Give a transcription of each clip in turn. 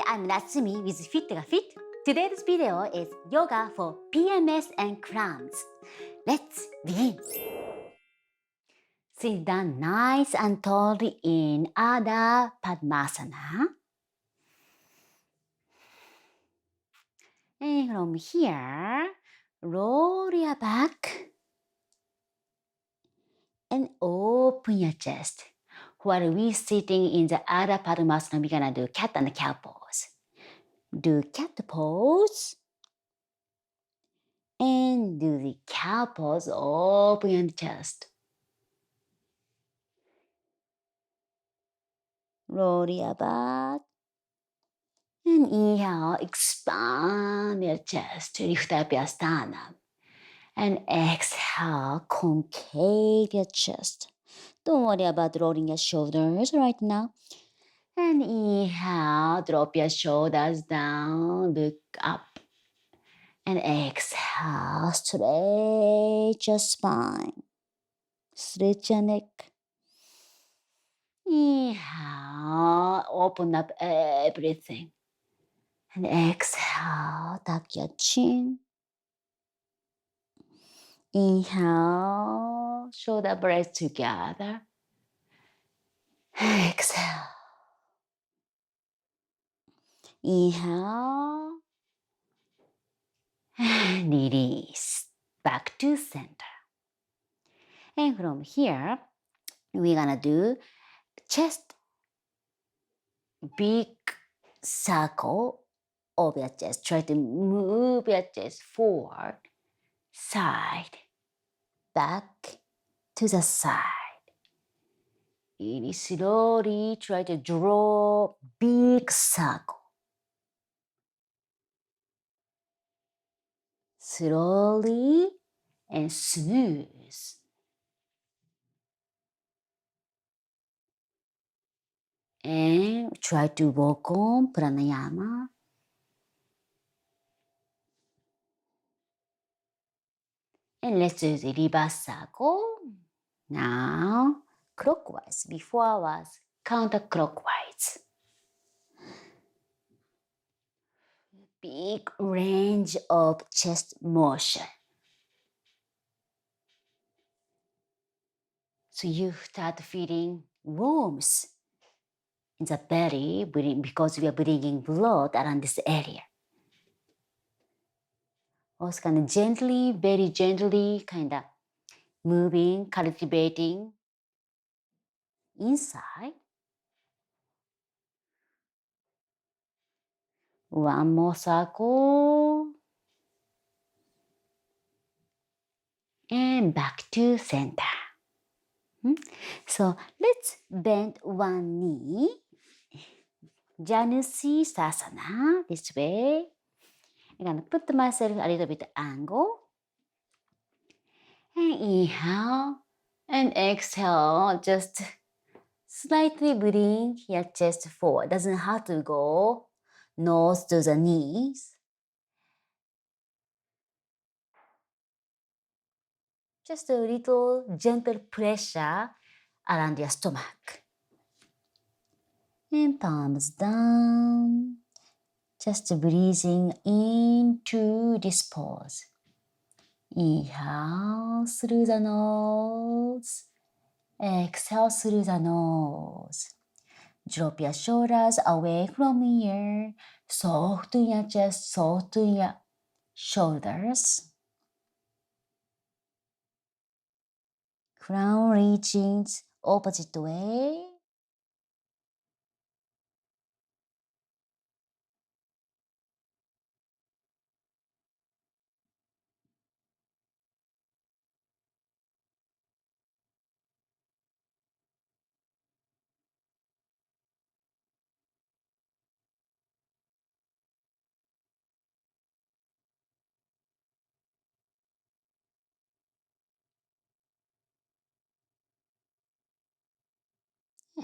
I'm Natsumi with FitYogaFit. Today's video is yoga for PMS and Cramps. Let's begin. Sit down nice and tall in Adha Padmasana. And from here, roll your back and open your chest. While we're sitting in the Adha Padmasana, we're gonna do cat and cow pose. Do cat pose. And do the cow pose, open your chest. Roll your back. And inhale, expand your chest, lift up your sternum. And exhale, concave your chest. Don't worry about rolling your shoulders right now. And inhale, drop your shoulders down, look up. And exhale, stretch your spine. Stretch your neck. Inhale, open up everything. And exhale, tuck your chin. Inhale, shoulder blades together. Exhale. Inhale. And release. Back to center. And from here, we're gonna do chest, big circle of your chest. Try to move your chest forward, side, back to the side. Really slowly try to draw big circle. Slowly and smooth. And try to walk on pranayama. And let's do the reverse circle. Now, clockwise. Before was counterclockwise. Big range of chest motion. So you start feeling warmth in the belly because we are bringing blood around this area. Also kind of gently, very gently, kind of moving, cultivating inside. One more circle. And back to center. So let's bend one knee. Janusirsasana, this way. I'm going to put myself a little bit angle. And inhale and exhale. Just slightly bring your chest forward. Doesn't have to go nose to the knees. Just a little gentle pressure around your stomach. And palms down. Just breathing into this pose. Inhale through the nose. Exhale through the nose. Drop your shoulders away from here. Soften your chest, soften your shoulders. Crown reaching opposite way.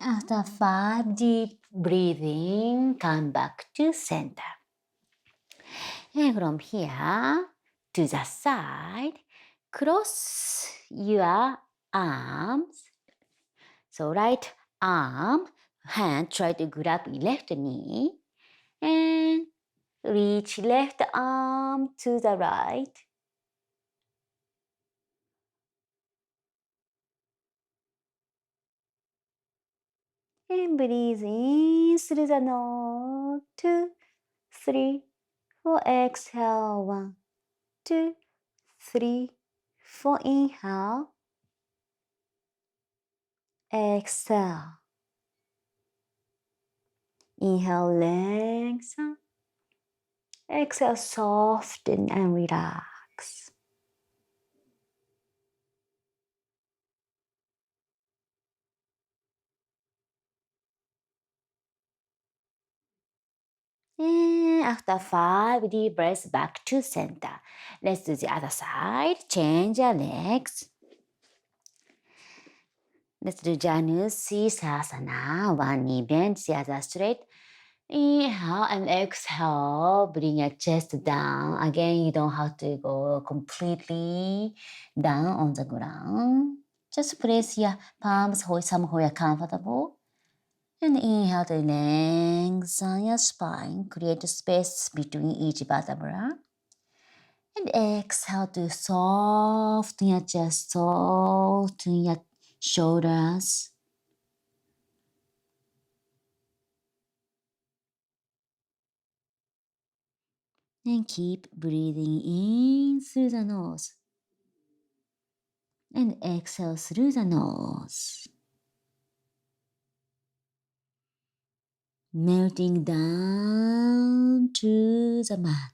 After 5 deep breathing, come back to center. And from here to the side, cross your arms. So right arm, hand, try to grab left knee And reach left arm to the right. And breathe in through the nose. 2, 3, 4. Exhale. 1, 2, 3, 4. Inhale. Exhale. Inhale, lengthen. Exhale, soften and relax. And after 5 deep breaths, back to center. Let's do the other side. Change your legs. Let's do Janusirsasana. One knee bent, the other straight. Inhale and exhale. Bring your chest down. Again, you don't have to go completely down on the ground. Just place your palms somewhere you're comfortable. And inhale to lengthen your spine. Create space between each vertebra. And exhale to soften your chest, soften your shoulders. And keep breathing in through the nose. And exhale through the nose. Melting down to the mat.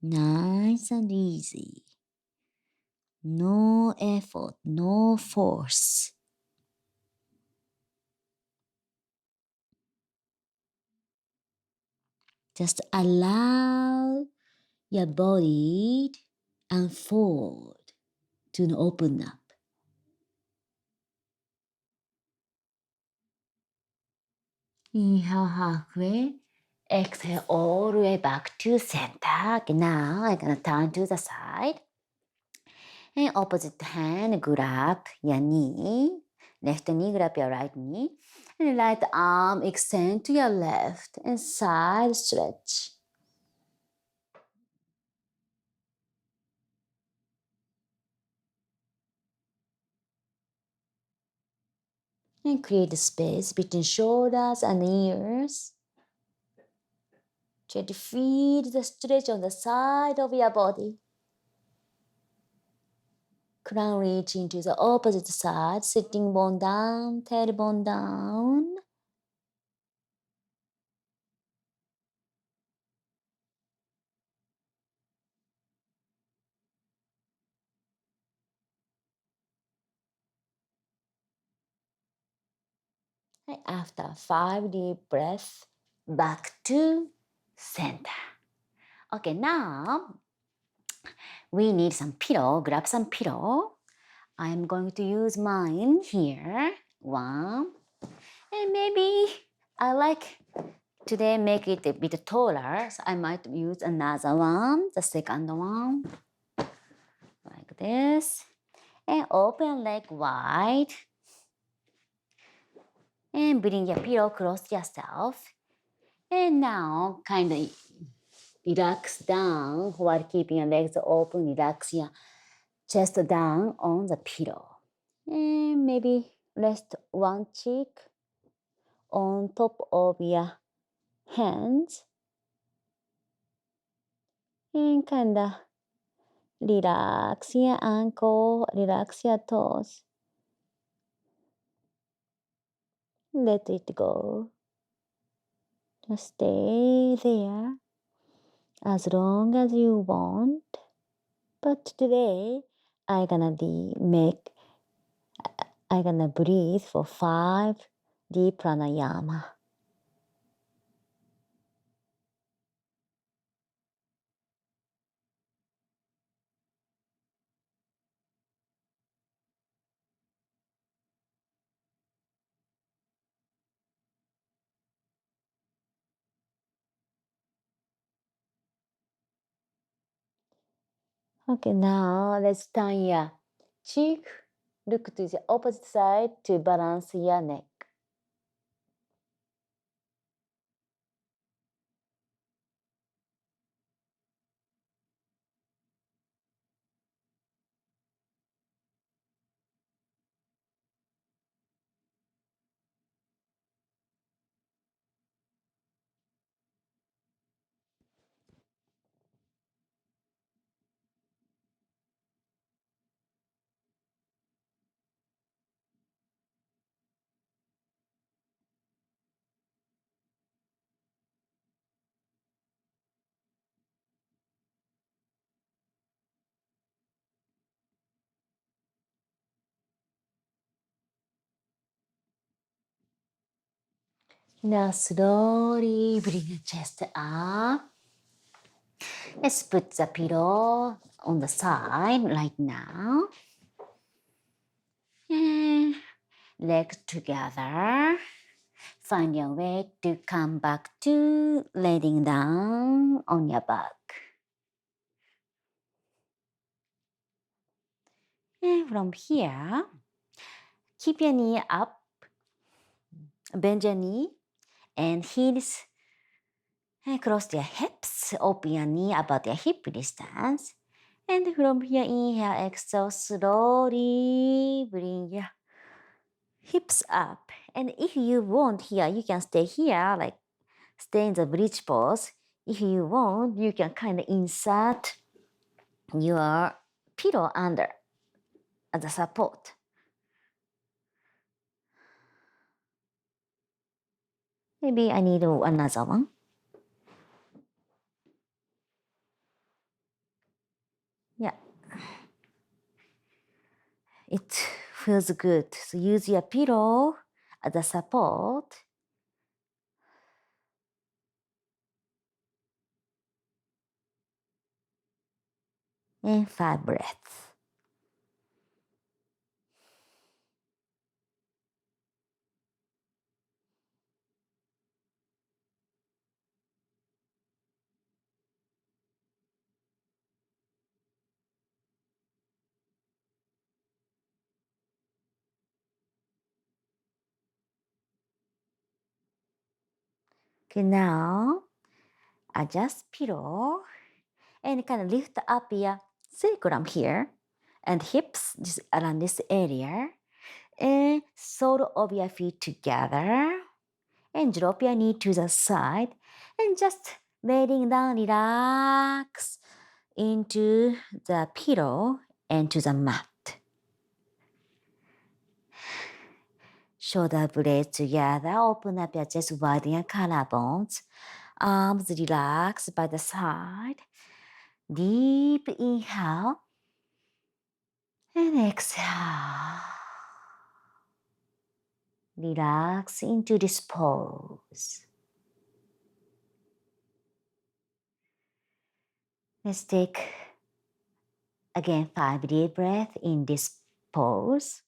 Nice and easy. No effort, no force. Just allow your body unfold to open up. Inhale halfway. Exhale all the way back to center. Okay, now I'm gonna turn to the side. And opposite hand, grab your knee. Left knee, grab your right knee. And right arm extend to your left and side stretch. And create a space between shoulders and ears. Try to feel the stretch on the side of your body. Crown reaching to the opposite side, sitting bone down, tailbone down. And after 5 deep breaths, back to center. Okay, now we need some pillow. Grab some pillow. I'm going to use mine here. One. And maybe I like today make it a bit taller. So I might use another one, the second one. Like this. And open leg wide. And bring your pillow close to yourself. And now kind of relax down while keeping your legs open. Relax your chest down on the pillow. And maybe rest one cheek on top of your hands. And kinda relax your ankle, relax your toes. Let it go. Just stay there as long as you want. But today, I'm gonna breathe for 5 deep pranayama. Okay, now let's turn your cheek Look to the opposite side to balance your neck. Now slowly bring the chest up. Let's put the pillow on the side right now. And legs together. Find your way to come back to laying down on your back. And from here, keep your knee up, bend your knee, and heels cross your hips, open your knee about your hip distance. And from here, inhale, exhale, slowly bring your hips up. And if you want here, you can stay here, like stay in the bridge pose. If you want, you can kind of insert your pillow under as a support. Maybe I need another one. Yeah. It feels good. So use your pillow as a support. And 5 breaths. Okay, now adjust pillow and kind of lift up your sacrum here and hips just around this area. And sole of your feet together and drop your knee to the side and just laying down, relax into the pillow and to the mat. Shoulder blades together, open up your chest, widen your collarbones. Arms relax by the side. Deep inhale and exhale. Relax into this pose. Let's take again 5 deep breaths in this pose.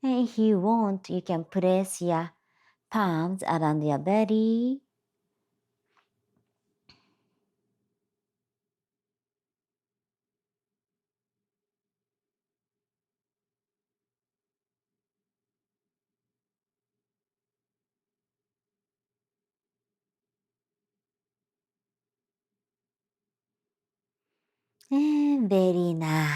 And if you want, you can place your palms around your belly. And very nice.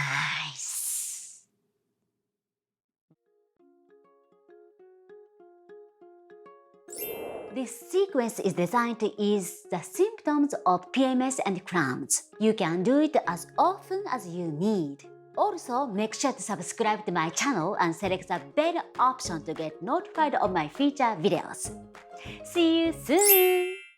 This sequence is designed to ease the symptoms of PMS and cramps. You can do it as often as you need. Also, make sure to subscribe to my channel and select the bell option to get notified of my future videos. See you soon!